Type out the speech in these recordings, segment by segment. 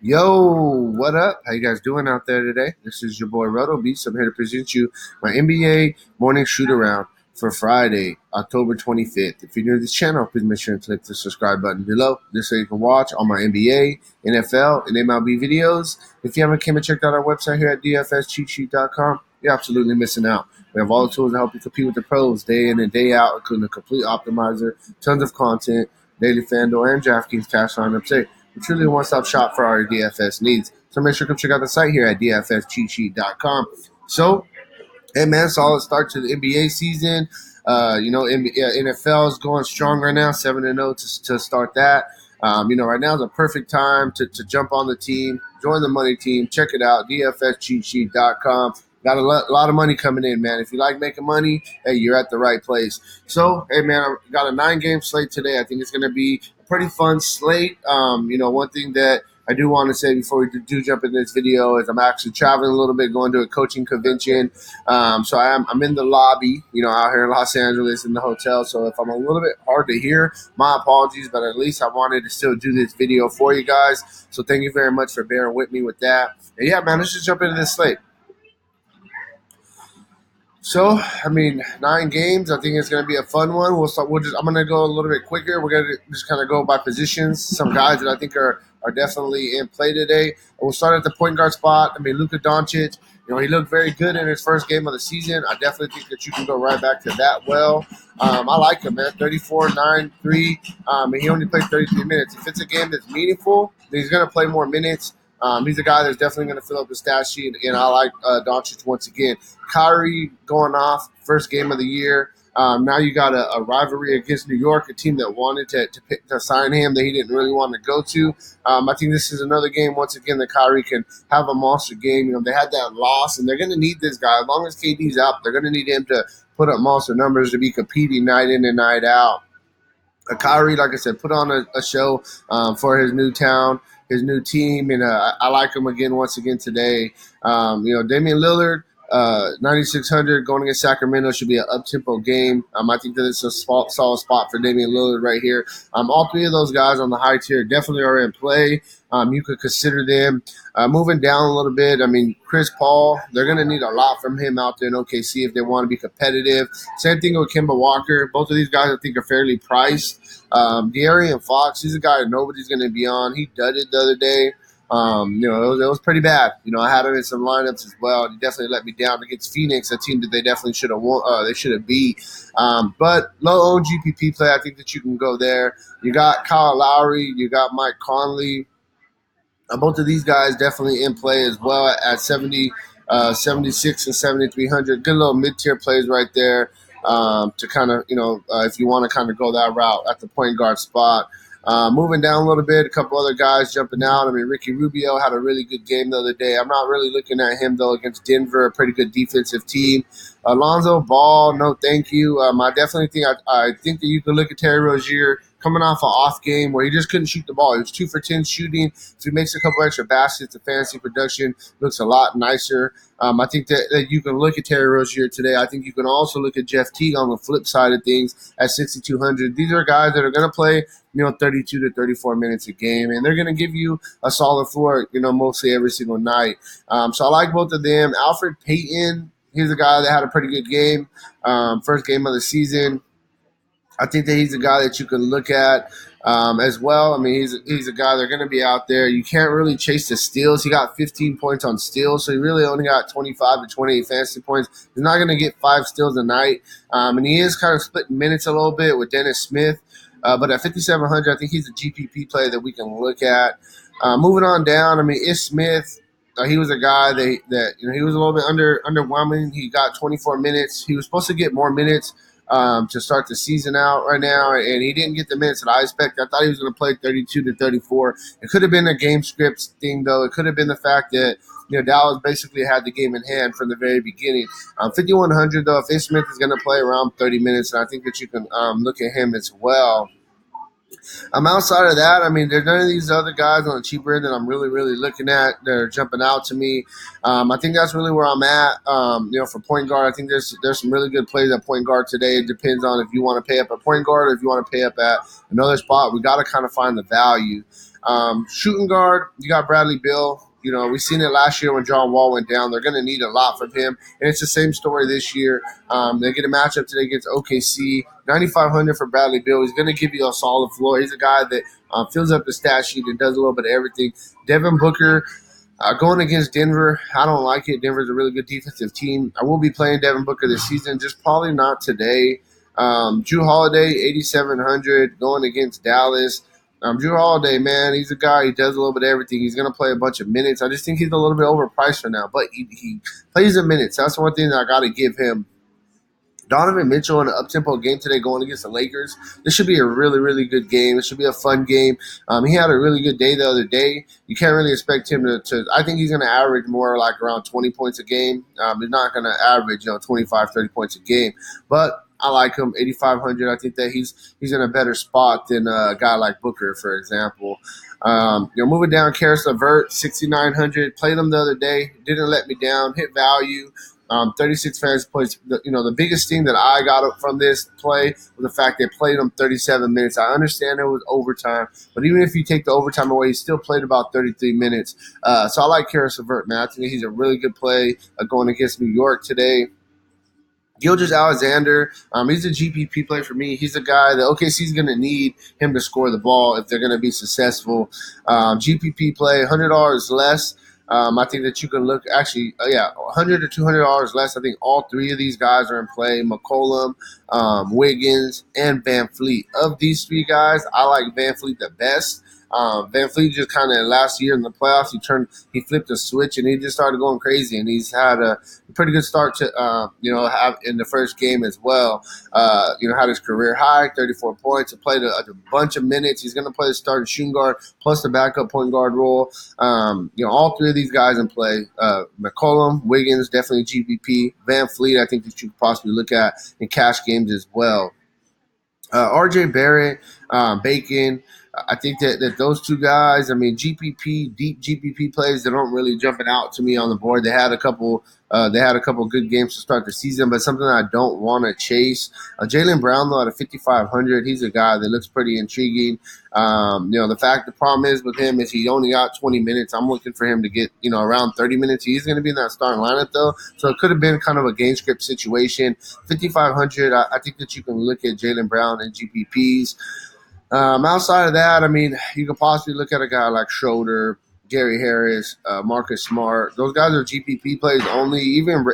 Yo, what up? How you guys doing out there today? This is your boy Roto Beast. I'm here to present you my NBA morning shoot around for Friday, October 25th. If you're new to this channel, please make sure to click the subscribe button below. This way you can watch all my NBA, NFL, and MLB videos. If you haven't came and checked out our website here at dfscheatsheet.com, you're absolutely missing out. We have all the tools to help you compete with the pros day in and day out, including a complete optimizer, tons of content, daily Fanduel, and Draftkings cash lineups. We're truly a one-stop shop for our DFS needs. So make sure to come check out the site here at dfscheatsheet.com. So, hey man, solid start to the NBA season. NFL is going strong right now, 7-0 to start that. Right now is a perfect time to jump on the team, join the money team, check it out, dfscheatsheet.com. Got a lot of money coming in, man. If you like making money, hey, you're at the right place. So, hey, man, I got a 9-game slate today. I think it's going to be a pretty fun slate. One thing that I do want to say before we do jump in this video is I'm actually traveling a little bit, going to a coaching convention. So I'm in the lobby, out here in Los Angeles in the hotel. So if I'm a little bit hard to hear, my apologies, but at least I wanted to still do this video for you guys. So thank you very much for bearing with me with that. And yeah, man, let's just jump into this slate. So, 9 games. I think it's going to be a fun one. I'm going to go a little bit quicker. We're going to just kind of go by positions. Some guys that I think are definitely in play today. We'll start at the point guard spot. Luka Doncic. He looked very good in his first game of the season. I definitely think that you can go right back to that well. I like him, man. 34, 9, 3. And he only played 33 minutes. If it's a game that's meaningful, then he's going to play more minutes. He's a guy that's definitely going to fill up the stat sheet, and I like Doncic once again. Kyrie going off, first game of the year. Now you got a rivalry against New York, a team that wanted to sign him that he didn't really want to go to. I think this is another game, once again, that Kyrie can have a monster game. They had that loss, and they're going to need this guy. As long as KD's out, they're going to need him to put up monster numbers to be competing night in and night out. Kyrie, like I said, put on a show for his new town, his new team, and I like him once again today. Damian Lillard, 9,600 going against Sacramento should be an up-tempo game. I think that it's a solid spot for Damian Lillard right here. All three of those guys on the high tier definitely are in play. You could consider them. Moving down a little bit, Chris Paul, they're going to need a lot from him out there in OKC if they want to be competitive. Same thing with Kemba Walker. Both of these guys I think are fairly priced. De'Aaron Fox, he's a guy that nobody's going to be on. He dudded the other day. It was pretty bad. I had him in some lineups as well. He definitely let me down against Phoenix, a team that they definitely should have won. They should have beat. But low owned GPP play, I think that you can go there. You got Kyle Lowry, you got Mike Conley. Both of these guys definitely in play as well at 76 and 7,300. Good little mid-tier plays right there to kind of, if you want to kind of go that route at the point guard spot. Moving down a little bit, a couple other guys jumping out. Ricky Rubio had a really good game the other day. I'm not really looking at him, though, against Denver, a pretty good defensive team. Alonzo Ball, no thank you. I definitely think I think that you can look at Terry Rozier coming off an off game where he just couldn't shoot the ball. He was 2 for 10 shooting. If he makes a couple extra baskets, the fantasy production looks a lot nicer. I think that you can look at Terry Rozier today. I think you can also look at Jeff Teague on the flip side of things at 6,200. These are guys that are going to play 32 to 34 minutes a game, and they're going to give you a solid floor, mostly every single night. So I like both of them. Alfred Payton, he's a guy that had a pretty good game, first game of the season. I think that he's a guy that you can look at as well. He's a guy they're going to be out there. You can't really chase the steals. He got 15 points on steals, so he really only got 25 to 28 fantasy points. He's not going to get 5 steals a night, and he is kind of splitting minutes a little bit with Dennis Smith. But at 5,700, I think he's a GPP play that we can look at. Moving on down, Ish Smith. He was a guy that he was a little bit underwhelming. He got 24 minutes. He was supposed to get more minutes to start the season out right now, and he didn't get the minutes that I expected. I thought he was going to play 32 to 34. It could have been a game script thing, though. It could have been the fact that Dallas basically had the game in hand from the very beginning. 5,100, though, if Ish Smith is going to play around 30 minutes, and I think that you can look at him as well. Outside of that, there's none of these other guys on the cheaper end that I'm really, really looking at. They're jumping out to me. I think that's really where I'm at. For point guard, I think there's some really good plays at point guard today. It depends on if you want to pay up at point guard or if you want to pay up at another spot. We got to kind of find the value. Shooting guard, you got Bradley Beal. We seen it last year when John Wall went down. They're going to need a lot from him, and it's the same story this year. They get a matchup today against OKC. 9,500 for Bradley Beal. He's going to give you a solid floor. He's a guy that fills up the stat sheet and does a little bit of everything. Devin Booker, going against Denver, I don't like it. Denver's a really good defensive team. I will be playing Devin Booker this season, just probably not today. Drew Holiday, 8,700, going against Dallas. Drew Holiday, man, he's a guy. He does a little bit of everything. He's going to play a bunch of minutes. I just think he's a little bit overpriced for now, but he plays the minutes. That's one thing that I got to give him. Donovan Mitchell in an up-tempo game today going against the Lakers. This should be a really, really good game. It should be a fun game. He had a really good day the other day. You can't really expect him to I think he's going to average more like around 20 points a game. He's not going to average, 25, 30 points a game. But I like him, 8,500. I think that he's in a better spot than a guy like Booker, for example. Moving down, Karis LeVert, 6,900. Played him the other day. Didn't let me down. Hit value. 36 fantasy points. The biggest thing that I got from this play was the fact they played him 37 minutes. I understand it was overtime, but even if you take the overtime away, he still played about 33 minutes. So I like Karis LeVert, man. I think he's a really good play going against New York today. Gilgeous-Alexander, he's a GPP play for me. He's a guy that OKC is going to need him to score the ball if they're going to be successful. GPP play, $100 less. I think that you can look $100 to $200 less. I think all three of these guys are in play: McCollum, Wiggins, and Van Fleet. Of these three guys, I like Van Fleet the best. Van Fleet just kind of last year in the playoffs, he flipped a switch and he just started going crazy, and he's had a pretty good start to have in the first game as well. Had his career high, 34 points. He played a bunch of minutes. He's going to play the starting shooting guard plus the backup point guard role. All three of these guys in play. McCollum, Wiggins, definitely GPP. Van Fleet, I think that you could possibly look at in cash games as well. RJ Barrett, Bacon. I think that those two guys, GPP, deep GPP plays, they don't really jumping out to me on the board. They had a couple good games to start the season, but something I don't want to chase. Jaylen Brown, though, at a 5,500, he's a guy that looks pretty intriguing. The problem is with him is he only got 20 minutes. I'm looking for him to get, around 30 minutes. He's going to be in that starting lineup, though, so it could have been kind of a game script situation. 5,500, I think that you can look at Jaylen Brown and GPPs. Outside of that, you could possibly look at a guy like Schroeder, Gary Harris, Marcus Smart. Those guys are GPP plays only. Even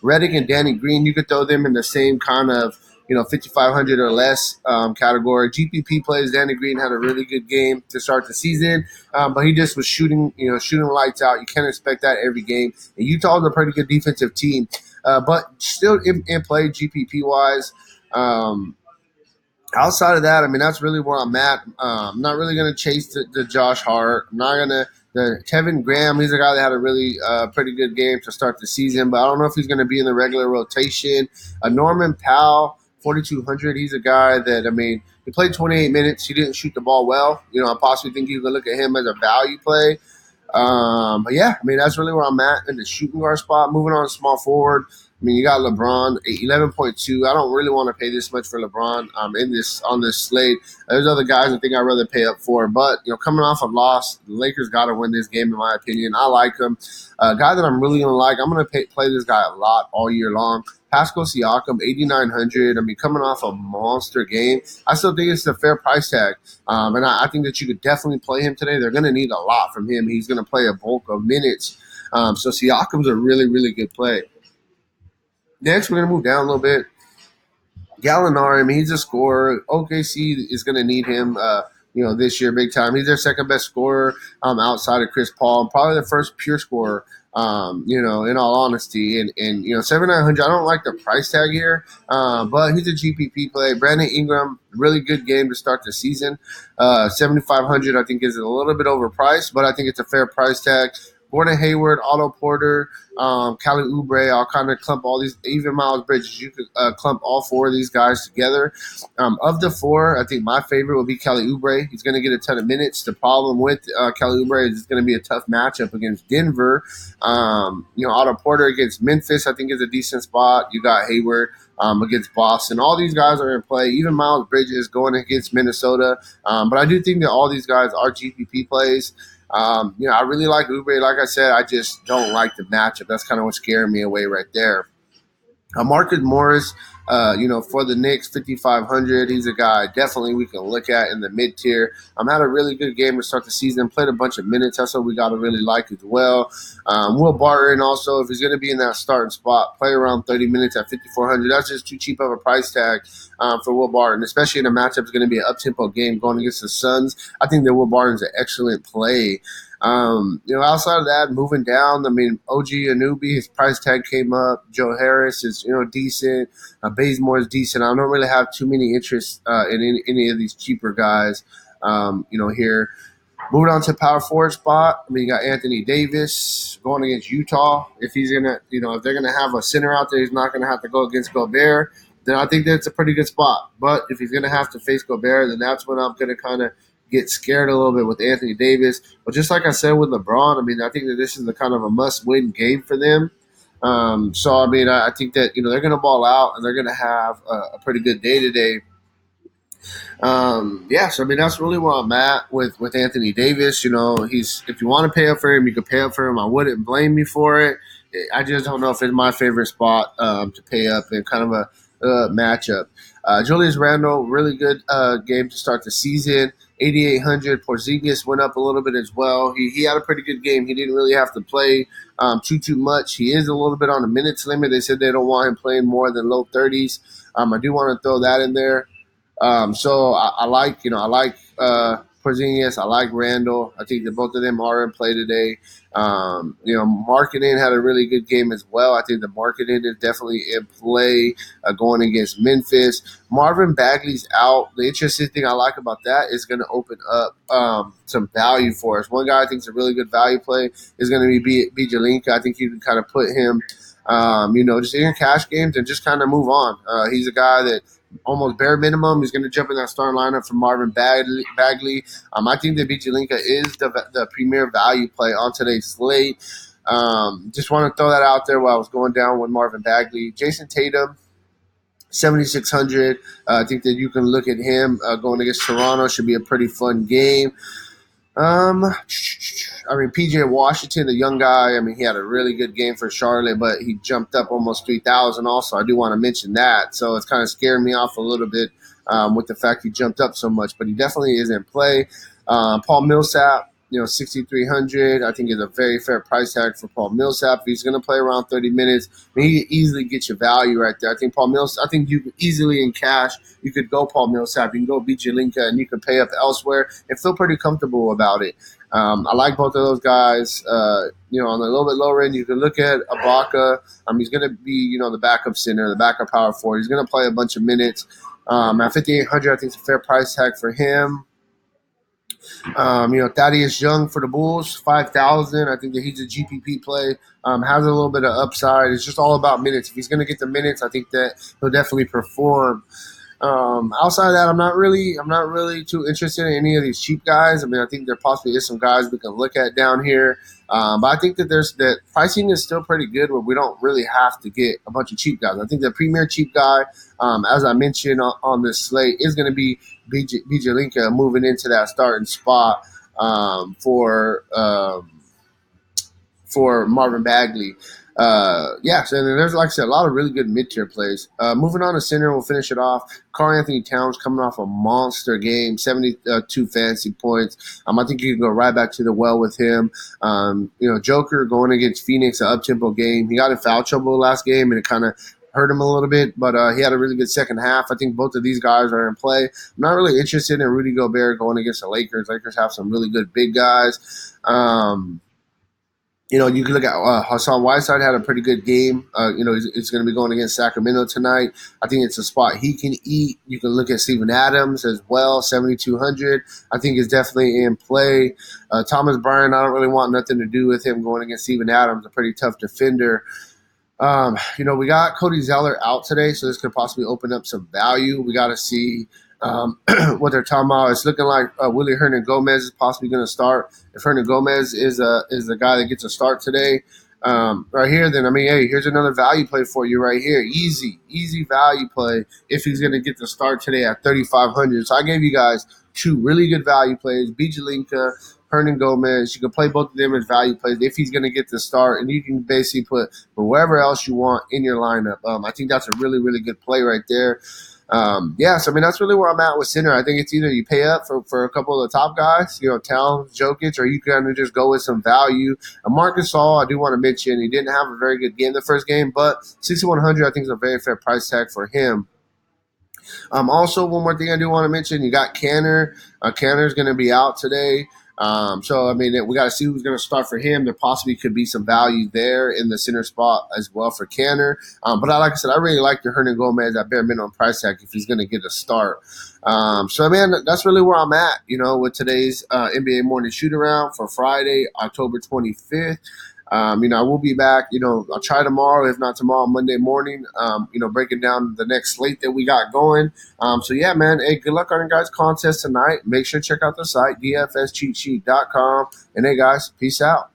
Redick and Danny Green, you could throw them in the same kind of 5,500 or less category. GPP plays. Danny Green had a really good game to start the season, but he just was shooting lights out. You can't expect that every game. And Utah's a pretty good defensive team, but still in play GPP wise. Outside of that, that's really where I'm at. I'm not really going to chase the Josh Hart. I'm not going to the Kevin Graham. He's a guy that had a really pretty good game to start the season, but I don't know if he's going to be in the regular rotation. Norman Powell, 4,200. He's a guy that, he played 28 minutes. He didn't shoot the ball well. I possibly think you can look at him as a value play. But yeah, that's really where I'm at in the shooting guard spot. Moving on to small forward. You got LeBron, 11.2. I don't really want to pay this much for LeBron on this slate. There's other guys I think I'd rather pay up for. But, coming off a loss, the Lakers got to win this game, in my opinion. I like him. A guy that I'm really going to like, I'm going to play this guy a lot all year long. Pascal Siakam, 8,900. Coming off a monster game. I still think it's a fair price tag. And I think that you could definitely play him today. They're going to need a lot from him. He's going to play a bulk of minutes. So Siakam's a really, really good play. Next, we're going to move down a little bit. Gallinari, he's a scorer. OKC is going to need him, this year big time. He's their second best scorer outside of Chris Paul. Probably the first pure scorer, in all honesty. And 7,900, I don't like the price tag here, but he's a GPP play. Brandon Ingram, really good game to start the season. 7,500, I think, is a little bit overpriced, but I think it's a fair price tag. Gordon Hayward, Otto Porter, Kelly Oubre. I'll kind of clump all these, even Miles Bridges. You could clump all four of these guys together. Of the four, I think my favorite will be Kelly Oubre. He's going to get a ton of minutes. The problem with Kelly Oubre is it's going to be a tough matchup against Denver. Otto Porter against Memphis, I think, is a decent spot. You got Hayward against Boston. All these guys are in play. Even Miles Bridges going against Minnesota. But I do think that all these guys are GPP plays. I really like Oubre. Like I said, I just don't like the matchup. That's kind of what's scaring me away right there. Marcus Morris, for the Knicks, 5,500. He's a guy definitely we can look at in the mid tier. Had a really good game to start the season. Played a bunch of minutes. That's what we got to really like as well. Will Barton also, if he's going to be in that starting spot, play around 30 minutes at 5,400. That's just too cheap of a price tag for Will Barton, especially in a matchup that's going to be an up-tempo game going against the Suns. I think that Will Barton's an excellent play. Outside of that, moving down, OG Anunoby, his price tag came up. Joe Harris is, decent. Bazemore is decent. I don't really have too many interests in any of these cheaper guys, here. Moving on to power forward spot, you got Anthony Davis going against Utah. If he's gonna, if they're gonna have a center out there, he's not gonna have to go against Gobert. Then I think that's a pretty good spot. But if he's gonna have to face Gobert, then that's when I'm gonna kind of get scared a little bit with Anthony Davis. But just like I said with LeBron, I think that this is the kind of a must-win game for them. I think that they're gonna ball out and they're gonna have a pretty good day today. That's really where I'm at with Anthony Davis. He's if you want to pay up for him, you can pay up for him. I wouldn't blame you for it. I just don't know if it's my favorite spot to pay up in kind of a matchup. Julius Randle, really good game to start the season. 8,800. Porzingis went up a little bit as well. He had a pretty good game. He didn't really have to play too much. He is a little bit on a minutes limit. They said they don't want him playing more than low 30s. I do want to throw that in there. I like Porzingis. I like Randall. I think that both of them are in play today. Marketing had a really good game as well. I think the marketing is definitely in play going against Memphis. Marvin Bagley's out. The interesting thing I like about that is going to open up some value for us. One guy I think is a really good value play is going to be Bijelinka. I think you can kind of put him, just in your cash games and just kind of move on. He's a guy that almost bare minimum. He's going to jump in that starting lineup for Marvin Bagley. I think that Bijelinka is the premier value play on today's slate. Just want to throw that out there while I was going down with Marvin Bagley. Jason Tatum, 7,600. I think that you can look at him going against Toronto. Should be a pretty fun game. PJ Washington, the young guy, he had a really good game for Charlotte, but he jumped up almost 3,000 also. I do want to mention that. So it's kind of scaring me off a little bit with the fact he jumped up so much, but he definitely is in play. Paul Millsap, 6,300. I think is a very fair price tag for Paul Millsap. If he's going to play around 30 minutes, he can easily get your value right there. I think you can easily in cash, you could go Paul Millsap, you can go Bijelinka, and you can pay up elsewhere and feel pretty comfortable about it. I like both of those guys. On a little bit lower end, you can look at Ibaka. He's going to be, the backup center, the backup power forward. He's going to play a bunch of minutes. At 5,800, I think it's a fair price tag for him. Thaddeus Young for the Bulls, 5,000. I think that he's a GPP play. Has a little bit of upside. It's just all about minutes. If he's going to get the minutes, I think that he'll definitely perform. Outside of that, I'm not really too interested in any of these cheap guys. I think there possibly is some guys we can look at down here. But I think that pricing is still pretty good where we don't really have to get a bunch of cheap guys. I think the premier cheap guy, as I mentioned on this slate, is going to be Bijelinka moving into that starting spot for Marvin Bagley. So there's, like I said, a lot of really good mid-tier plays. Moving on to center, we'll finish it off. Karl-Anthony Towns coming off a monster game, 72 fantasy points. I think you can go right back to the well with him. Joker going against Phoenix, an up-tempo game. He got in foul trouble last game, and it kind of hurt him a little bit, but he had a really good second half. I think both of these guys are in play. I'm not really interested in Rudy Gobert going against the Lakers. Lakers have some really good big guys. You can look at Hassan Whiteside had a pretty good game. He's going to be going against Sacramento tonight. I think it's a spot he can eat. You can look at Steven Adams as well, 7,200. I think is definitely in play. Thomas Bryant, I don't really want nothing to do with him going against Steven Adams, a pretty tough defender. We got Cody Zeller out today, so this could possibly open up some value. We got to see what they're talking about. It's looking like Willie Hernan Gomez is possibly going to start. If Hernan Gomez is the guy that gets a start today, right here, then hey, here's another value play for you right here. Easy value play if he's going to get the start today at 3,500. So I gave you guys two really good value plays: Bijelinka, Hernan Gomez. You can play both of them as value plays if he's going to get the start, and you can basically put whoever else you want in your lineup. I think that's a really, really good play right there. So that's really where I'm at with center. I think it's either you pay up for a couple of the top guys, Towns, Jokic, or you kind of just go with some value. Marcus All, I do want to mention, he didn't have a very good game the first game, but 6,100 I think is a very fair price tag for him. Also, one more thing I do want to mention, you got Canner. Canner's going to be out today. We got to see who's going to start for him. There possibly could be some value there in the center spot as well for Canner. But like I said, I really like the Hernan Gomez at bare minimum price tag if he's going to get a start. That's really where I'm at, with today's NBA morning shoot around for Friday, October 25th. I will be back. I'll try tomorrow, if not tomorrow, Monday morning. Breaking down the next slate that we got going. Man. Hey, good luck on your guys' contest tonight. Make sure to check out the site, dfscheatsheet.com. And hey, guys, peace out.